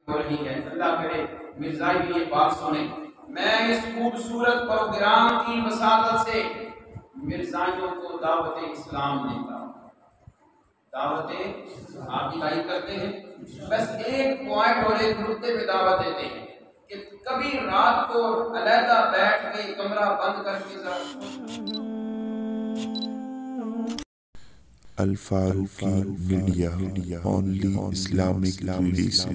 ہو رہی ہے، اللہ کرے مرزائی بھی یہ بات سنیں۔ میں اس خوبصورت پروگرام کی وساطت سے مرزائیوں کو دعوت اسلام دیتا ہوں۔ دعوت آپ بھی لائک کرتے ہیں، بس ایک پوائنٹ اور ایک نقطے پہ دعوت دیتے ہیں کہ کبھی رات کو علیحدہ بیٹھ کے کمرہ بند کر کے Al-Faruqi media, only Islamic release.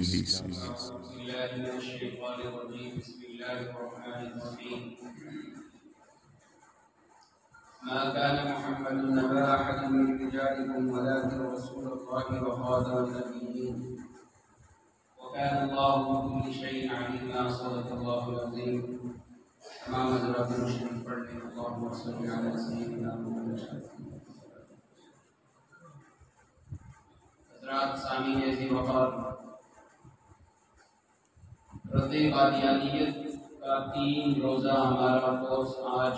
ما كان محمد نبا أحد من رجالكم ولكن رسول الله وخاتم النبيين وكان الله بكل شيء عليما، صدق الله العظيم۔ تمام حضرات مشرف پڑھنے اللهم صل على سيدنا محمد۔ حضرات سامعین عزیز وقار، رد قادیانیت کا 3 روزہ ہمارا کورس آج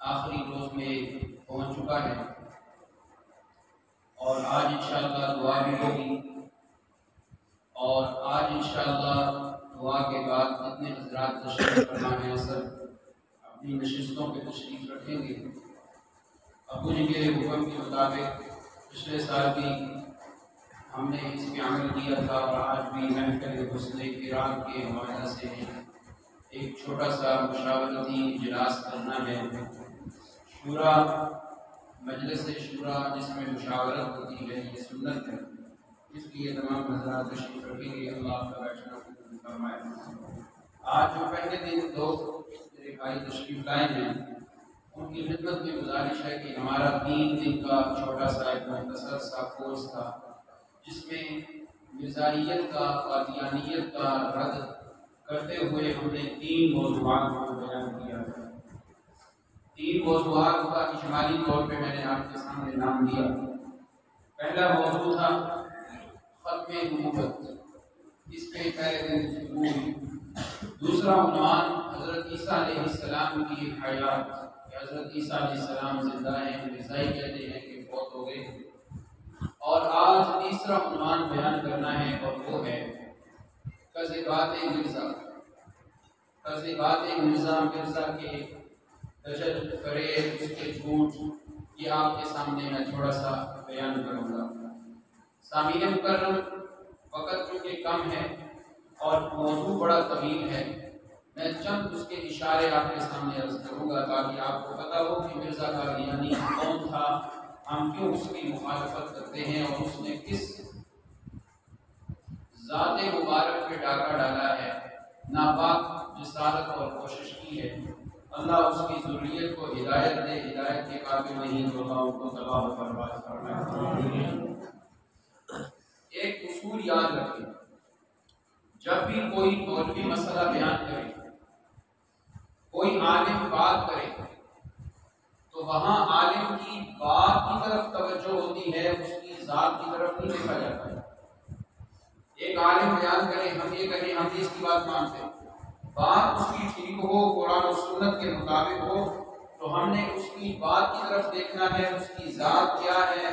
آخری روز میں پہنچ چکا ہے، اور آج انشاءاللہ دعا بھی ہوگی، اور آج انشاءاللہ دعا کے بعد اتنے حضرات تشریف فرما ہے اثر اپنی نشستوں پہ تشریف رکھیں گے۔ ابو جی کے حکم کے مطابق پچھلے سال بھی ہم نے اس پہ عمل کیا تھا، اور آج بھی محفل حسن کرام کے حوالے سے ایک چھوٹا سا مشاورتی اجلاس کرنا ہے۔ شورا، مجلس شورا جس میں مشاورت ہوتی ہے، یہ سنت ہے، اس لیے تمام حضرات تشریف رکھیں گے۔ اللہ کا بیٹھنا فرمائے۔ آج جو پہلے دن 2 میرے بھائی تشریف لائے ہیں، ان کی خدمت میں گزارش ہے کہ ہمارا 3 دن کا چھوٹا سا ایک مختصر سا کورس تھا، جس میں مرزائیت کا، قادیانیت کا رد کرتے ہوئے ہم نے 3 موضوعات کو بیان کیا ہے۔ 3 موضوعات کا اجمالی طور پہ میں نے آپ کے سامنے نام دیا۔ پہلا موضوع تھا ختم نبوت، اس پہ پہلے دن گفتگو ہوئی۔ دوسرا عنوان حضرت عیسیٰ علیہ السلام کی حیات، کہ حضرت عیسیٰ علیہ السلام زندہ ہیں، مرزائی کہتے ہیں کہ فوت ہو گئے۔ اور آج تیسرا عنوان بیان کرنا ہے، اور وہ ہے کذبات مرزا۔ کذبات مرزا، مرزا کے دجل، فریب، اس کے جھوٹ، یہ آپ کے سامنے میں تھوڑا سا بیان کروں گا۔ سامعین مکرم، وقت چونکہ کم ہے اور موضوع بڑا طویل ہے، میں چند اس کے اشارے آپ کے سامنے عرض کروں گا تاکہ آپ کو پتہ ہو کہ مرزا قادیانی کون تھا، ہم کیوں اس کی مخالفت کرتے ہیں، اور اس نے کس ذات مبارک پہ ڈاکہ ڈالا ہے، ناپاک جسارت اور کوشش کی ہے۔ اللہ اس کی ذریت کو ہدایت دے، ہدایت کے قابل نہیں تو اللہ ان کو تباہ و برباد فرمائے۔ ایک اصول یاد رکھیں، جب بھی کوئی مولوی مسئلہ بیان کرے، کوئی عالم بات کرے، تو وہاں عالم کی بات کی طرف توجہ ہوتی ہے، اس کی ذات کی طرف نہیں دیکھا جاتا ہے۔ ایک عالم بیان کرے، ہم یہ کہیں ہم اس کی بات مانتے ہیں، بات اس کی ٹھیک ہو، قرآن و سنت کے مطابق ہو، تو ہم نے اس کی بات کی طرف دیکھنا ہے، اس کی ذات کیا ہے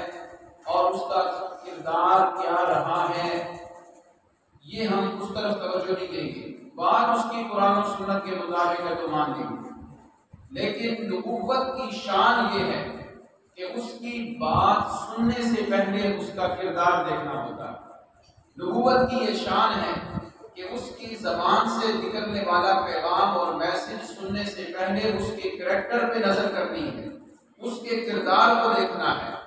اور اس کا کردار کیا رہا ہے، یہ ہم اس طرف توجہ نہیں دیں گے۔ بات اس کی قرآن و سنت کے مطابق ہے تو مان دیں گے، لیکن نبوت کی شان یہ ہے کہ اس کی بات سننے سے پہلے اس کا کردار دیکھنا ہوتا ہے۔ نبوت کی یہ شان ہے کہ اس کی زبان سے نکلنے والا پیغام اور میسج سننے سے پہلے اس کے کریکٹر پہ نظر کرنی ہے، اس کے کردار کو دیکھنا ہے۔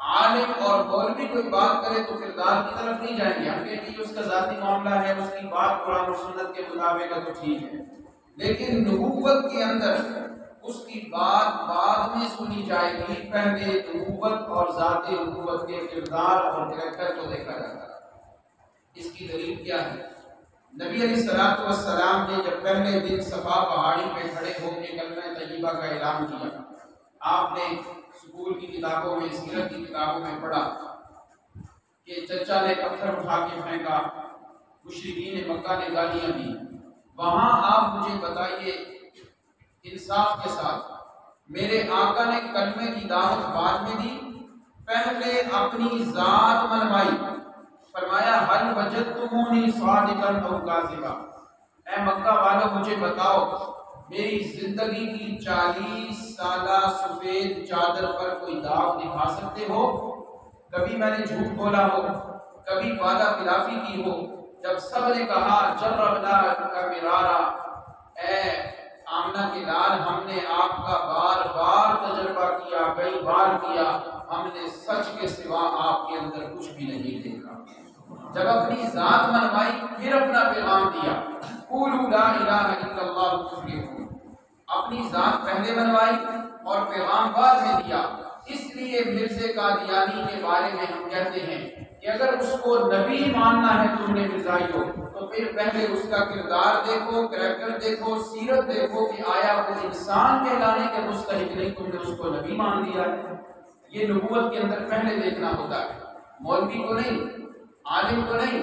عالم اور مولوی کوئی بات کرے تو کردار کی طرف نہیں جائیں گے، ہم کہیں گے اس کا ذاتی معاملہ ہے، اس کی بات قرآن و سنت کے مطابق ہے تو ٹھیک ہے، لیکن نبوت کے اندر اس کی بات بعد میں سنی جائے گی، پہلے نبوت اور ذات نبوت کے کردار اور کریکٹر کو دیکھا جاتا ہے۔ اس کی دلیل کیا ہے؟ نبی علیہ الصلوۃ والسلام نے جب پہلے دن صفا پہاڑی پہ کھڑے ہو کے کلمہ طیبہ کا اعلان کیا، آپ نے اسکول کی کتابوں میں، سیرت کی کتابوں میں پڑھا کہ چچا نے پتھر اٹھا کے پھینکا، مشرکین مکہ نے گالیاں دی۔ وہاں آپ مجھے بتائیے انصاف کے ساتھ، میرے آقا نے کلمے کی دعوت بعد میں دی، پہلے اپنی ذات منوائی، فرمایا حل وجدتمونی صادقا او کاذبا، اے مکہ والوں مجھے بتاؤ میری زندگی کی 40 سالہ سفید چادر پر کوئی داغ دکھا سکتے ہو؟ کبھی میں نے جھوٹ بولا ہو، کبھی وعدہ خلافی کی ہو؟ جب سب نے کہا جربنا کا مرارا، اے آمنہ کے لال ہم نے آپ کا بار بار تجربہ کیا، کئی بار کیا، ہم نے سچ کے سوا آپ کے اندر کچھ بھی نہیں دیکھا۔ جب اپنی ذات منوائی پھر اپنا پیغام دیا، قولوا لا الہ الا اللہ تفلحون، اپنی ذات پہلے منوائی اور پیغام بعد میں دیا۔ اس لیے مرزا قادیانی کے بارے میں ہم کہتے ہیں کہ اگر اس کو نبی ماننا ہے تم نے مرزائی ہو تو پھر پہلے اس کا کردار دیکھو، کریکٹر دیکھو، سیرت دیکھو کہ آیا وہ انسان کہلانے کے مستحق نہیں، تم نے اس کو نبی مان دیا ہے۔ یہ نبوت کے اندر پہلے دیکھنا ہوتا ہے، مولوی کو نہیں، عالم کو نہیں،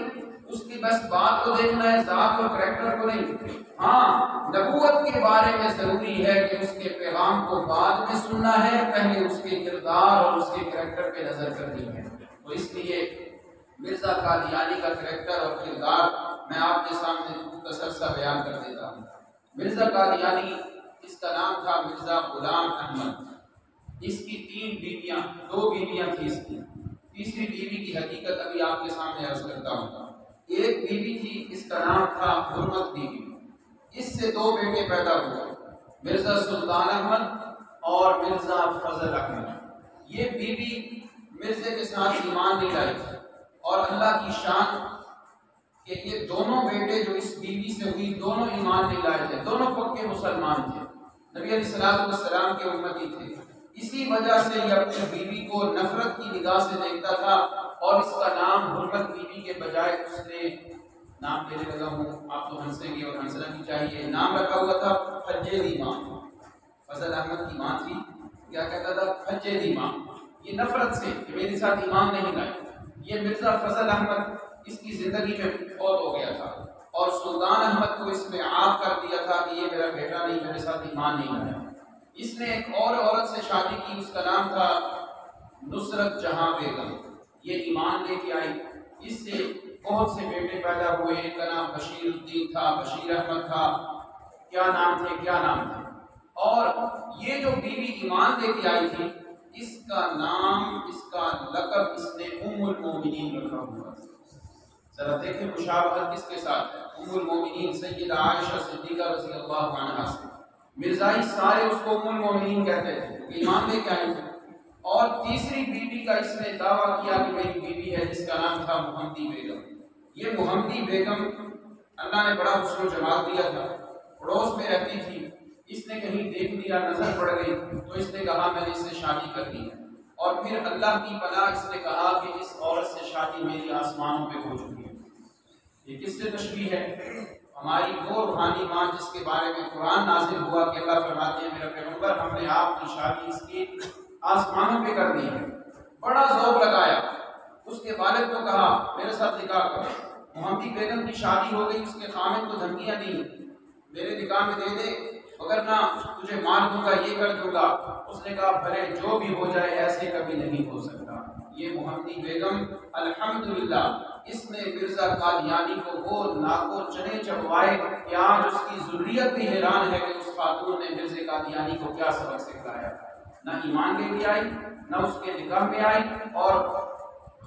اس کی بس بات کو دیکھنا ہے، ذات اور کریکٹر کو نہیں۔ ہاں نبوت کے بارے میں ضروری ہے کہ اس کے پیغام کو بعد میں سننا ہے، پہلے اس کے کردار اور اس کے کریکٹر پہ نظر کرنی ہے۔ تو اس لیے مرزا قادیانی کا کریکٹر اور کردار میں آپ کے سامنے مختصر سا بیان کر دیتا ہوں۔ مرزا قادیانی، اس کا نام تھا مرزا غلام احمد۔ اس کی 3 بیویاں، 2 بیویاں تھی اس کی، تیسری بیوی کی حقیقت ابھی آپ کے سامنے عرض کرتا ہوں۔ ایک بیوی تھی، اس کا نام تھا حرمت بیوی، اس سے 2 بیٹے پیدا ہوئے، مرزا سلطان احمد اور مرزا فضل احمد۔ یہ بیوی مرزا کے ساتھ ایمان نہیں لائی تھی، اور اللہ کی شان کہ یہ دونوں بیٹے جو اس بیوی سے ہوئی دونوں ایمان نہیں لائے تھے، دونوں پکے مسلمان تھے، نبی علیہ السلام کے امتی تھے۔ اسی وجہ سے یہ اپنی بیوی کو نفرت کی نگاہ سے دیکھتا تھا، اور اس کا نام حرمت بیوی کے بجائے اس نے نام دینے لگا ہوں، آپ تو ہنسیں گے اور ہنسنا بھی چاہیے، نام رکھا ہوا تھا حجے دی ماں۔ فضل احمد کی ماں تھی، کیا کہتا تھا؟ حجے دی ماں۔ یہ نفرت سے کہ میرے ساتھ ایمان نہیں لائے۔ یہ مرزا فضل احمد اس کی زندگی میں فوت ہو گیا تھا، اور سلطان احمد کو اس نے عاق کر دیا تھا کہ یہ میرا بیٹا نہیں، میرے ساتھ ایمان نہیں لایا۔ اس نے ایک اور عورت سے شادی کی، اس کا نام تھا نصرت جہاں بیگم۔ یہ ایمان لے کے آئی، اس سے بہت سے بیٹے پیدا ہوئے، ایک کا نام بشیر الدین تھا، بشیر احمد تھا، کیا نام تھے۔ اور یہ جو بیوی ایمان لے کے آئی تھی، اس کا نام، اس کا لقب اس نے ام المومنین رکھا ہوا تھا۔ ذرا دیکھیں مشابہت کس کے ساتھ ہے، ام المومنین سیدہ عائشہ صدیقہ رضی اللہ عنہا سے۔ مرزائی سارے اس کو ام المومنین کہتے تھے کیونکہ ایمان لے کے آئی تھے۔ اور تیسری بیوی کا اس نے دعویٰ کیا کہ میری بیوی ہے، جس کا نام تھا محمدی بیگم۔ یہ محمدی بیگم اللہ نے بڑا حسن و جمال دیا تھا، پڑوس میں رہتی تھی، اس نے کہیں دیکھ لیا، نظر پڑ گئی تو اس نے کہا میں نے اس سے شادی کر لی ہے۔ اور پھر اللہ کی پناہ اس نے کہا کہ اس عورت سے شادی میری آسمانوں پہ ہو چکی ہے۔ یہ کس سے تشبیہ ہے؟ ہماری وہ روحانی ماں جس کے بارے میں قرآن نازل ہوا کہ اللہ فرماتے ہیں میرا پیغمبر ہم نے آپ کی شادی اس کی آسمانوں پہ کر دی ہے۔ بڑا ذوق لگایا، اس کے والد کو کہا میرے ساتھ نکاح کرو۔ محمدی بیگم کی شادی ہو گئی، اس کے خامد کو دھمکیاں دی، میرے نکاح میں دے دے وگرنہ تجھے مار دوں گا، یہ کر دوں گا۔ اس نے کہا بھلے جو بھی ہو جائے ایسے کبھی نہیں ہو سکتا۔ یہ محمدی بیگم الحمدللہ اس نے مرزا قادیانی کو وہ ناکو چنے چبوائے کہ آج اس کی ذریت بھی حیران ہے کہ اس خاتون نے مرزا قادیانی کو کیا سبق سکھلایا۔ نہ ایمان لے کے آئی، نہ اس کے نکاح میں آئی، اور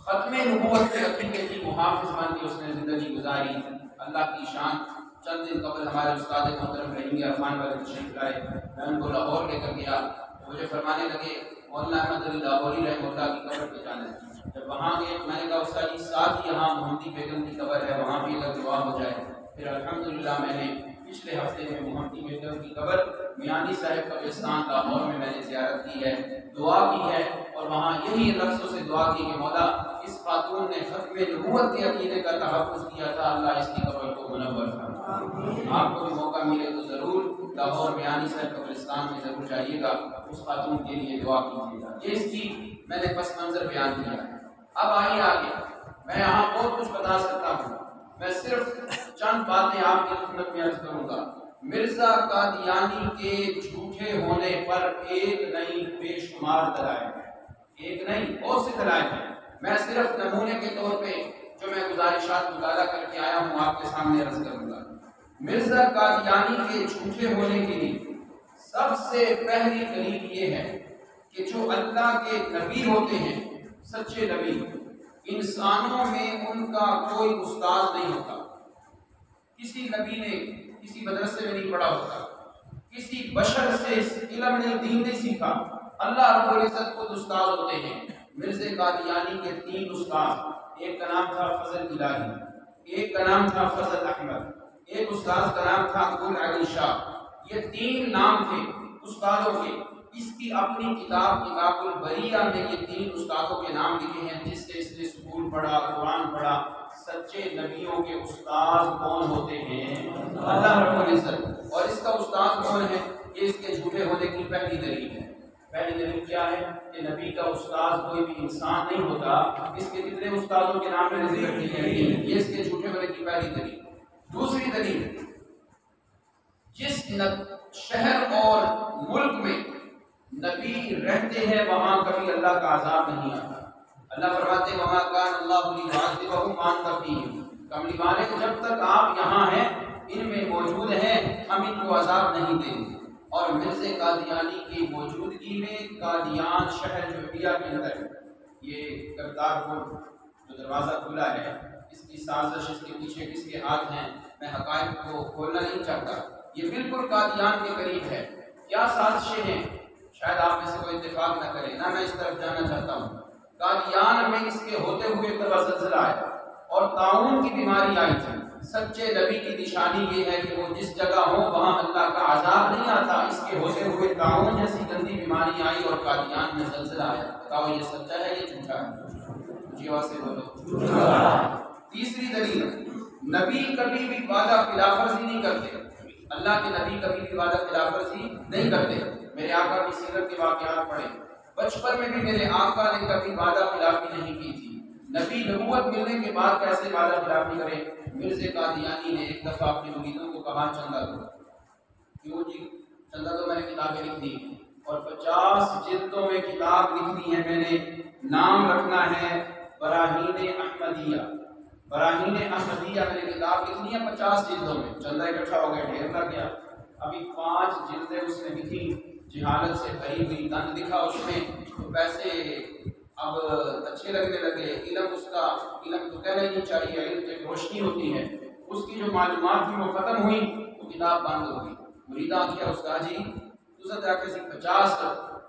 ختم نبوت کے عقیدے کی محافظ بن کے اس نے زندگی گزاری۔ اللہ کی شان، چند دن قبل ہمارے استاد محترم رحیم عرفان والے تشریف لائے، میں ان کو لاہور لے کر گیا، مجھے فرمانے لگے مولانا احمد علی لاہوری رحمہ اللہ کی قبر پہ جانا ہے۔ جب وہاں گئے میں نے کہا استاد جی ساتھ ہی یہاں محمدی بیگم کی قبر ہے، وہاں بھی اگر دعا ہو جائے۔ پھر الحمدللہ میں نے پچھلے ہفتے میں محمدی بیگم کی قبر میانی صاحب قبرستان لاہور میں نے زیارت کی ہے، دعا کی ہے، اور وہاں یہی لفظوں سے دعا کی کہ مولا اس خاتون نے ختم نبوت کے عقیدے کا تحفظ کیا تھا، اللہ اس کی قبر کو منور فرما۔ آپ کو بھی موقع ملے تو ضرور لاہور میانی صاحب قبرستان میں ضرور جائیے گا، اس خاتون کے لیے دعا کیجیے گا۔ یہ اس کی میں نے پس منظر بیان کیا ہے۔ اب آئیے آگے، میں یہاں بہت کچھ بتا سکتا ہوں، میں صرف چند باتیں آپ کی خدمت میں عرض کروں گا۔ مرزا قادیانی کے جھوٹے ہونے پر ایک نہیں بے شمار دلائل ہیں، ایک نہیں بہت سے دلائل ہیں۔ میں صرف نمونے کے طور پہ جو میں گزارشات مطالعہ کر کے آیا ہوں آپ کے سامنے عرض کروں گا۔ مرزا قادیانی کے جھوٹے ہونے کے لیے سب سے پہلی دلیل یہ ہے کہ جو اللہ کے نبی ہوتے ہیں، سچے نبی، انسانوں میں ان کا کوئی استاد نہیں ہوتا۔ کسی نبی نے کسی مدرسے میں نہیں پڑھا ہوتا، کسی بشر سے علم نے دین نہیں سیکھا، اللہ رب العزت خود استاد ہوتے ہیں۔ مرزا قادیانی کے 3 استاد، ایک کا نام تھا فضل الہی، ایک کا نام تھا فضل احمد، ایک استاد کا نام تھا گل علی شاہ۔ یہ 3 نام تھے استادوں کے۔ اس کی اپنی کتاب کتاب البریہ میں یہ 3 استادوں کے نام لکھے ہیں، جس سے اس نے اسکول پڑھا، قرآن پڑھا۔ سچے نبیوں کے استاد کون ہوتے ہیں؟ اللہ رب العزت۔ اور اس کا استاد کون ہے؟ یہ اس کے جھوٹے ہونے کی پہلی دلیل ہے۔ پہلی دلیل کیا ہے؟ کہ نبی کا استاد کوئی بھی انسان نہیں ہوتا۔ اس کے کتنے استادوں کے نام میں نے ذکر کیے ہیں، یہ اس کے جھوٹے ہونے کی پہلی دلیل۔ دوسری دلیل، جس شہر اور ملک میں نبی رہتے ہیں وہاں کبھی اللہ کا عذاب نہیں آتا۔ اللہ فرماتے ہیں وَمَا كَانَ اللَّهُ لِيُعَذِّبَهُمْ وَأَنْتَ فِيهِمْ، کملی والے جب تک آپ یہاں ہیں، ان میں موجود ہیں، ہم ان کو عذاب نہیں دیں گے۔ اور مرزا قادیانی کی موجودگی میں قادیان شہر جو انڈیا کے اندر یہ کرتارپور جو دروازہ کھلا ہے، اس کی سازش، اس کے پیچھے کس کے ہاتھ ہیں، میں حقائق کو کھولنا نہیں چاہتا۔ یہ بالکل قادیان کے قریب ہے۔ کیا سازشیں ہیں؟ شاید آپ میں سے کوئی اتفاق نہ کرے، نہ میں اس طرف جانا چاہتا ہوں۔ قادیان میں اس کے ہوتے ہوئے ایک دفعہ زلزلہ آیا اور طاعون کی بیماری آئی تھی۔ سچے نبی کی نشانی یہ ہے کہ وہ جس جگہ ہو وہاں اللہ کا عذاب نہیں آتا۔ اس کے ہوتے ہوئے طاعون جیسی گندی بیماری آئی اور قادیان میں زلزلہ آیا۔ بتاؤ یہ سچا ہے یہ جھوٹا ہے؟ جی آواز سے بولو۔ تیسری دلیل، نبی کبھی بھی وعدہ خلاف ورزی نہیں کرتے۔ اللہ کے نبی کبھی بھی وعدہ خلاف ورزی نہیں کرتے۔ میرے آقا کی سیرت کے واقعات پڑھیں۔ بچپن میں بھی میرے آقا نے کبھی وعدہ خلافی نہیں کی تھی۔ نبی نبوت ملنے کے بعد کیسے وعدہ خلافی کرے؟ مرزا قادیانی نے ایک دفعہ اپنے مریدوں کو کہا چندہ دو۔ کیوں جی؟ چندہ دو، میں نے کتابیں لکھ دی اور 50 جلدوں میں کتاب لکھ دی ہے میں نے۔ نام رکھنا ہے براہین احمدیہ۔ براہین احمدیہ میں نے کتاب لکھنی ہے 50 جلدوں میں۔ چندہ اکٹھا ہو گیا، ڈھیر لگ گیا۔ ابھی 5 جلدیں اس نے لکھی، جہالت سے بھری ہوئی، گند لکھا اس میں، تو پیسے اب اچھے لگنے لگے۔ علم اس کا، علم تو کہنا ہی نہیں چاہیے، علم ایک روشنی ہوتی ہے۔ اس کی جو معلومات تھی وہ ختم ہوئی، وہ کتاب بند ہو گئی۔ مریداں کیا استاد جی دوسرا طرح کے 50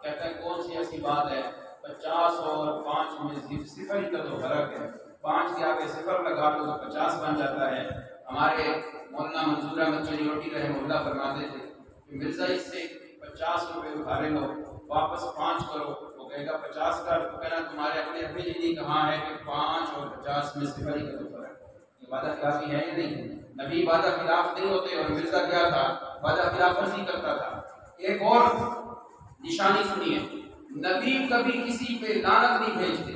کہتا ہے کون سی ایسی بات ہے؟ 50 اور 5 میں صفر ہی کا تو فرق ہے۔ 5 کے آگے صفر لگا لو تو 50 بن جاتا ہے۔ ہمارے مولانا منظور احمد چنیوٹی رحمہ اللہ فرماتے تھے کہ مرزا اس سے 50 روپے ادھارے لو، واپس 5 کرو، وہ کہے گا 50 کا، تو کہنا تمہارے اپنے جی نے کہا ہے کہ 5 اور 50 میں صفر ہی کا تو فرق ہے۔ یہ وعدہ خلافی ہے یا نہیں؟ نبی وعدہ خلاف نہیں ہوتے، اور مرزا کیا تھا؟ وعدہ خلاف ورزی کرتا تھا۔ ایک اور نشانی سنیے، نبی کبھی کسی پہ لعنت نہیں بھیجتے۔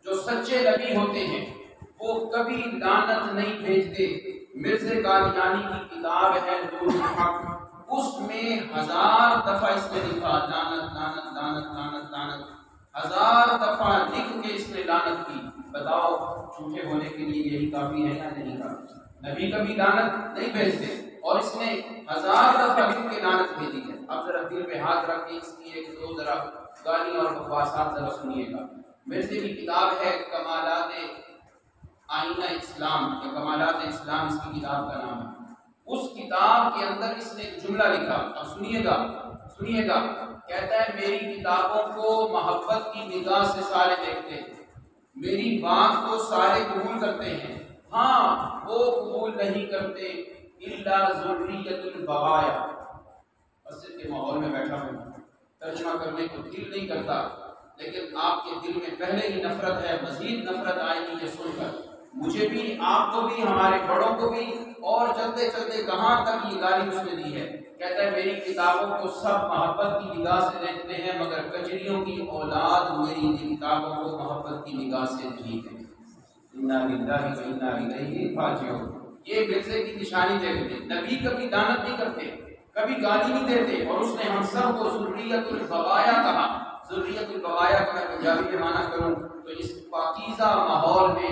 جو سچے نبی ہوتے ہیں وہ کبھی لعنت نہیں بھیجتے۔ مرزا قادیانی کی کتاب ہے نور الحق، اس میں 1000 دفعہ اس نے لکھا لعنت لعنت لعنت لعنت لعنت، 1000 دفعہ لکھ کے اس نے لعنت کی۔ بتاؤ جھوٹے ہونے کے لیے یہی کافی ہے یا نہیں کافی؟ نبی کبھی لعنت نہیں بھیجتے اور اس نے 1000 دفعہ لکھ کے لعنت بھیجی ہے۔ اب ذرا دل پہ ہاتھ رکھ کے اس کی ایک دو ذرا گالی اور بکواسات ذرا سنیے گا۔ مرزا کی کتاب ہے کمالات آئینہ اسلام، یا کمالات اسلام اس کی کتاب کا نام ہے۔ اس کتاب کے اندر اس نے ایک جملہ لکھا، اب سنیے گا، کہتا ہے میری کتابوں کو محبت کی نگاہ سے سارے دیکھتے ہیں، میری بات کو سارے قبول کرتے ہیں، ہاں وہ قبول نہیں کرتے الا ذریۃ البغایا۔ مسجد کے ماحول میں بیٹھا ہوں، ترجمہ کرنے کو دل نہیں کرتا، لیکن آپ کے دل میں پہلے ہی نفرت ہے، مزید نفرت آئے گی یہ سن کر، مجھے بھی، آپ کو بھی، ہمارے بڑوں کو بھی، اور چلتے چلتے کہاں تک یہ گالی اس نے دی ہے۔ کہتا ہے میری کتابوں کو سب محبت کی نگاہ سے دیکھتے ہیں مگر کجریوں کی اولاد میری کتابوں کو محبت کی نگاہ سے نہیں دیکھتے۔ انا للہ و انا الیہ راجعون۔ یہ مرزا کی نشانی دیکھتے، نبی کبھی لعنت نہیں کرتے، کبھی گالی نہیں دیتے، اور اس نے ہم سب کو ذریۃ البغایا کہا۔ ذریۃ البغایا کا میں پنجابی میں معنی کروں تو اس پاکیزہ ماحول میں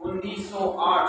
1908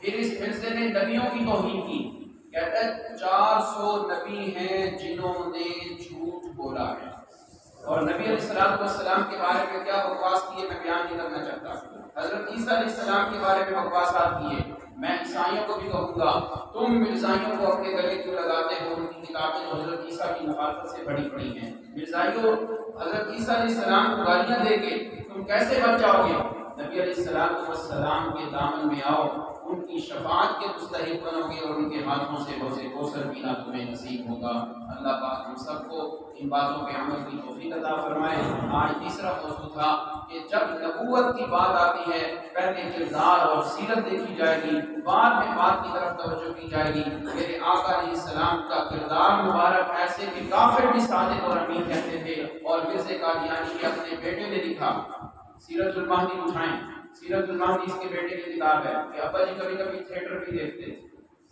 پھر اس مرزے نے نبیوں کی توہین کی، کہتا ہے 400 نبی ہیں جنہوں نے جھوٹ بولا ہے، اور نبی علیہ السلام کے بارے میں کیا بکواس کی ہے میں بیان نہیں کرنا چاہتا۔ حضرت عیسیٰ علیہ السلام کے بارے میں بکواسات کی ہے۔ میں عیسائیوں کو بھی کہوں گا تم مرزائیوں کو اپنے گلے کیوں لگاتے ہو؟ ان کی کتابیں جو حضرت عیسیٰ کی مخالفت سے پڑھی پڑی ہیں، مرزائیوں حضرت عیسیٰ علیہ السلام کو گالیاں دے کے تم کیسے بچ جاؤ گے؟ نبی علیہ السلام کے دامن میں آؤ، ان کی شفاعت کے مستحق بنو گے، اور ان کے ہاتھوں سے حوض کوثر پینا تمہیں نصیب ہوگا۔ اللہ پاک ہم سب کو ان باتوں پہ عمل کی توفیق عطا فرمائے۔ آج تیسرا موضوع تھا کہ جب نبوت کی بات آتی ہے پہلے کردار اور سیرت دیکھی جائے گی، بعد میں بات کی طرف توجہ کی جائے گی۔ میرے آقا علیہ السلام کا کردار مبارک ایسے کہ کافر بھی صادق اور امین کہتے تھے، اور مرزا قادیانی نے اپنے بیٹے نے لکھا، سیرت المہدی اٹھائیں، سیرت المہدی اس کے بیٹے کی کتاب ہے کہ ابا جی کبھی کبھی تھیٹر بھی دیکھتے تھے،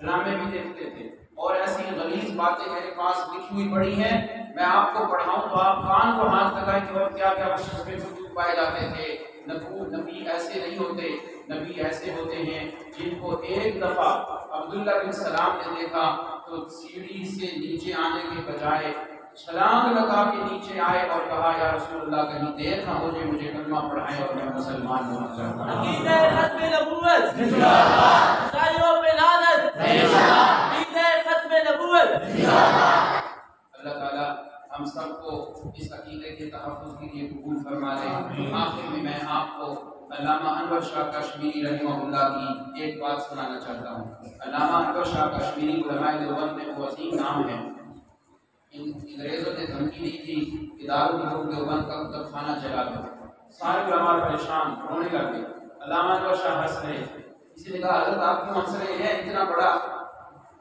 ڈرامے بھی دیکھتے تھے، اور ایسی غلیظ باتیں میرے پاس لکھی ہوئی پڑی ہیں، میں آپ کو پڑھاؤں تو آپ کان کو ہاتھ لگائیں کہ اور کیا کیا اس میں خطوط پائے جاتے تھے۔ نبی ایسے نہیں ہوتے، نبی ایسے ہوتے ہیں جن کو ایک دفعہ عبداللہ بن سلام نے دیکھا تو سیڑھی سے نیچے آنے کے بجائے چھلانگ لگا کے نیچے آئے اور کہا یا رسول اللہ کہیں دیر نہ ہو جائے، مجھے کلمہ پڑھائیں اور میں مسلمان ہونا چاہتا ہوں۔ عقیدہ ختم نبوت زندہ باد، عیسائیوں پہ لعنت عقیدہ ختم نبوت زندہ باد۔ اللہ تعالیٰ ہم سب کو اس عقیدے کے تحفظ کے لیے قبول فرما لے۔ آخر میں آپ کو علامہ انور شاہ کشمیری رحمہ اللہ کی ایک بات سنانا چاہتا ہوں۔ علامہ انور شاہ کشمیری علماء دیوبند میں وہ عظیم نام ہے۔ انگریزوں نے دھمکی دی تھی کہ دارالعلوم دیوبند کا کتب خانہ چلا دو، سارے علماء پریشان رونے لگے، علامہ انور شاہ ہنس رہے، کسی نے کہا حضرت آپ کیوں ہنس رہے ہیں،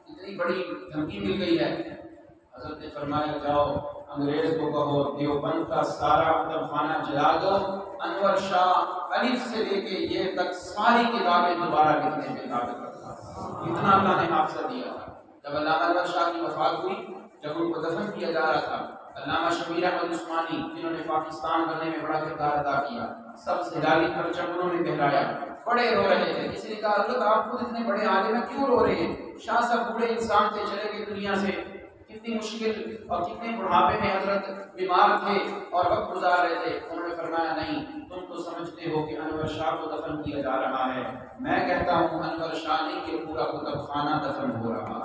اتنی بڑی دھمکی مل گئی ہے۔ حضرت نے فرمایا جاؤ انگریز کو کہو دیوبند کا سارا کتب خانہ جلا دو، انور شاہ الف سے لے کے یہ تک ساری کتابیں دوبارہ لکھنے میں قابل رکھا۔ اتنا اللہ نے حافظہ دیا تھا۔ جب علامہ انور شاہ کی وفات ہوئی، جب ان کو دفن کیا جا رہا تھا، علامہ شبیر احمد عثمانی جنہوں نے پاکستان بننے میں بڑا کردار ادا کیا، سب سے ہلالی پرچم انہوں نے لہرایا، بڑے رو رہے تھے۔ کسی نے کہا حضرت آپ خود اتنے بڑے عالم ہیں کیوں رو رہے ہیں؟ شاہ صاحب بوڑھے انسان تھے، چلے گئے دنیا سے، کتنی مشکل اور کتنے بڑھاپے میں حضرت بیمار تھے اور وقت گزار رہے تھے۔ انہوں نے فرمایا نہیں، تم تو سمجھتے ہو کہ انور شاہ کو دفن کیا جا رہا ہے، میں کہتا ہوں انور شاہ نہیں کہ پورا کتب خانہ دفن ہو رہا۔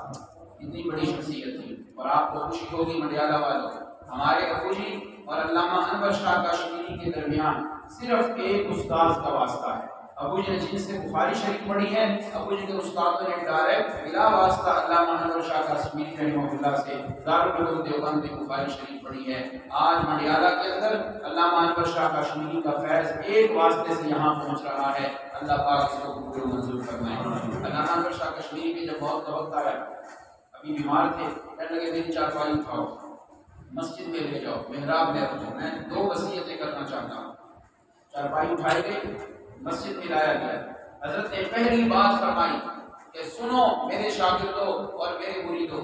اتنی بڑی شخصیت تھی۔ اور آپ کو خوشی ہوگی مڈیالہ والوں، ہمارے ابو جی اور علامہ انور شاہ کشمیری کے درمیان صرف ایک استاذ کا واسطہ ہے۔ ابو جی نے جن سے بخاری شریف پڑھی ہے، ابو جی کے استادوں نے ڈائریکٹ بلا واسطہ علامہ انور شاہ کشمیری رحمہ اللہ سے دارالعلوم دیوبند میں بخاری شریف پڑھی ہے۔ آج مڈیالہ کے اندر علامہ انور شاہ کشمیری کا فیض ایک واسطے سے یہاں پہنچ رہا ہے۔ اللہ پاک اس کو قبول و منظور فرمائے۔ علامہ انور شاہ کشمیری کی جب موت کا وقت آیا، ابھی بیمار تھے، کہنے لگے میری چارپائی اٹھاؤ، مسجد میں لے جاؤ، محراب میں رکھو، میں 2 وصیتیں کرنا چاہتا ہوں۔ چارپائی اٹھائی گئی، مسجد میں لایا گیا۔ حضرت نے پہلی بات فرمائی کہ سنو میرے شاگردوں اور میرے مریدوں،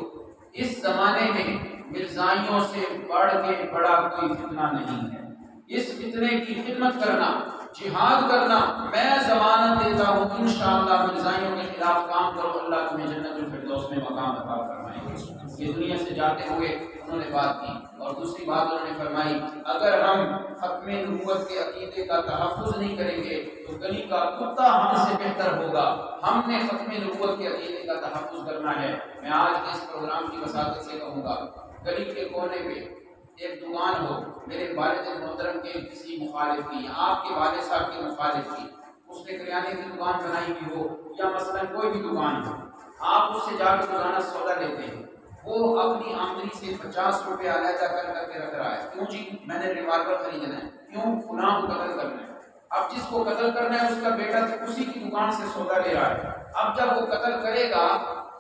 اس زمانے میں مرزائیوں سے بڑھ کے بڑا کوئی فتنہ نہیں ہے۔ اس فتنے کی خدمت کرنا، جہاد کرنا، میں ضمانت دیتا ہوں انشاءاللہ مرزائیوں کے خلاف کام کرو، اللہ تمہیں جنت الفردوس میں مقام عطا فرمائے گا۔ یہ دنیا سے جاتے ہوئے انہوں نے بات کی، اور دوسری بات انہوں نے فرمائی اگر ہم ختم نبوت کے عقیدے کا تحفظ نہیں کریں گے تو گلی کا کتا ہم سے بہتر ہوگا۔ ہم نے ختم نبوت کے عقیدے کا تحفظ کرنا ہے۔ میں آج کے اس پروگرام کی وساطت سے کہوں گا، گلی کے کونے پہ ایک دکان ہو، میرے والد محترم کے کسی مخالف کی، آپ کے والد صاحب کے مخالف کی، اس نے کریانے کی دکان بنائی ہوئی ہو یا مثلا کوئی بھی دکان ہو، آپ اس سے جا کے روزانہ سودا لیتے ہیں، وہ اپنی آمدنی سے 50 روپے علیحدہ کر کے رکھ رہا ہے، کیوں جی میں نے ریوالور خریدنا ہے، کیوں فلاں کو قتل کرنا ہے۔ اب جس کو قتل کرنا ہے اس کا بیٹا اسی کی دکان سے سودا لے رہا ہے، اب جب وہ قتل کرے گا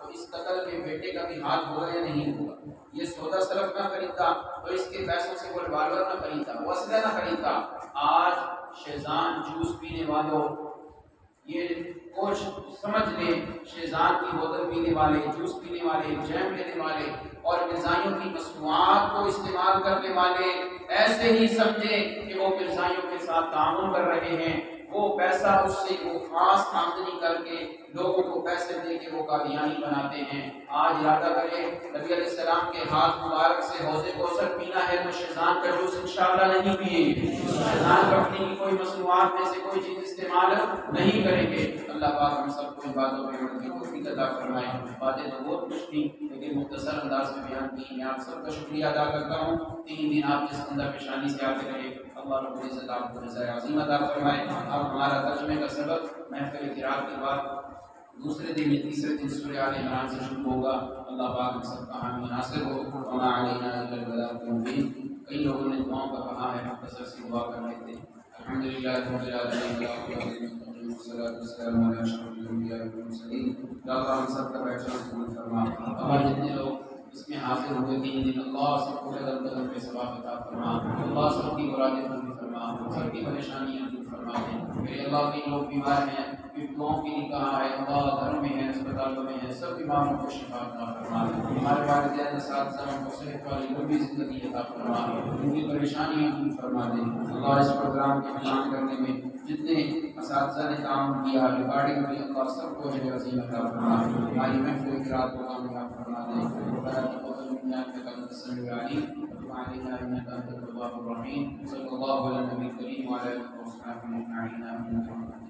تو اس قتل میں بیٹے کا بھی ہاتھ ہوگا یا نہیں ہوگا؟ یہ سودا صرف نہ خریدتا تو اس کے پیسوں سے وہ ریوالور نہ خریدتا، وہ اسلحہ نہ خریدتا۔ آج شیزان جوس پینے والوں، یہ کچھ سمجھ لیں، شیزان کی بوتل پینے والے، جوس پینے والے، جیم لینے والے اور مرزائیوں کی مصنوعات کو استعمال کرنے والے ایسے ہی سمجھیں کہ وہ مرزائیوں کے ساتھ تعاون کر رہے ہیں۔ وہ پیسہ اس سے وہ خاص آمدنی کر کے لوگوں کو پیسے دے کے وہ قادیانی بناتے ہیں۔ آج ارادہ کرے نبی علیہ السلام کے ہاتھ مبارک سے حوض کوثر پینا ہے تو شیطان کا جوس انشاءاللہ نہیں پیے، شیطان پکڑنے کی کوئی مصنوعات میں سے کوئی چیز استعمال نہیں کریں گے۔ اللہ پاک ہم سب کو ان باتوں پہ عمل کی توفیق عطا فرمائے۔ باتیں تو بہت کچھ تھیں لیکن مختصر انداز میں بیان کی۔ میں آپ سب کا شکریہ ادا کرتا ہوں۔ 3 دن آپ جس اندر پیشانی سے آتے رہے، اللہ رب العزت آپ کو رضا عظیم عطا فرمائے۔ اب ہمارا ترجمے کا سبق محفل قرات کے بعد دوسرے دن یا تیسرے دن سورہ آل عمران سے شروع ہوگا۔ اللہ پاک ہم سب کا حامی ناصر ہو۔ وما علینا الا البلاغ المبین۔ کئی لوگوں نے دعاؤں کا کہا ہے، مختصر سی دعا کر لیتے ہیں۔ الحمدللہ رب العالمین والصلاۃ والسلام علی اشرف الانبیاء والمرسلین۔ یا اللہ ہم سب کا بیٹھنا قبول فرما۔ ہمارے جتنے لوگ اس میں حاضر ہوئے 3 دن، اللہ سب کو قدم قدم پہ ثواب عطا فرما۔ اللہ سب کی مرادیں پوری فرما، سب کی پریشانیاں دور فرما دے۔ میرے اللہ کے لوگ بیمار ہیں، دعاؤں کے لیے کہا ہے، اللہ گھروں میں ہیں، اسپتالوں میں ہیں، سب بیماروں کو شفا عطا فرما۔ ہمارے والدین اساتذہ کو صحت والی لمبی زندگی عطا فرما، ان کی پریشانیاں دور فرما دے۔ اللہ اس پروگرام کے اعلان کرنے میں جتنے اساتذہ نے کام کیا، ریکارڈنگ میں، اللہ سب کو اجر عظیم عطا فرما۔ ہماری محفل قرات کو کامیاب فرما دے۔ ربنا تقبل منا انك انت السميع العليم وتب علينا انك انت التواب الرحيم۔ صلی اللہ علیہ نبی کریم وعلى اله وصحبه اجمعین۔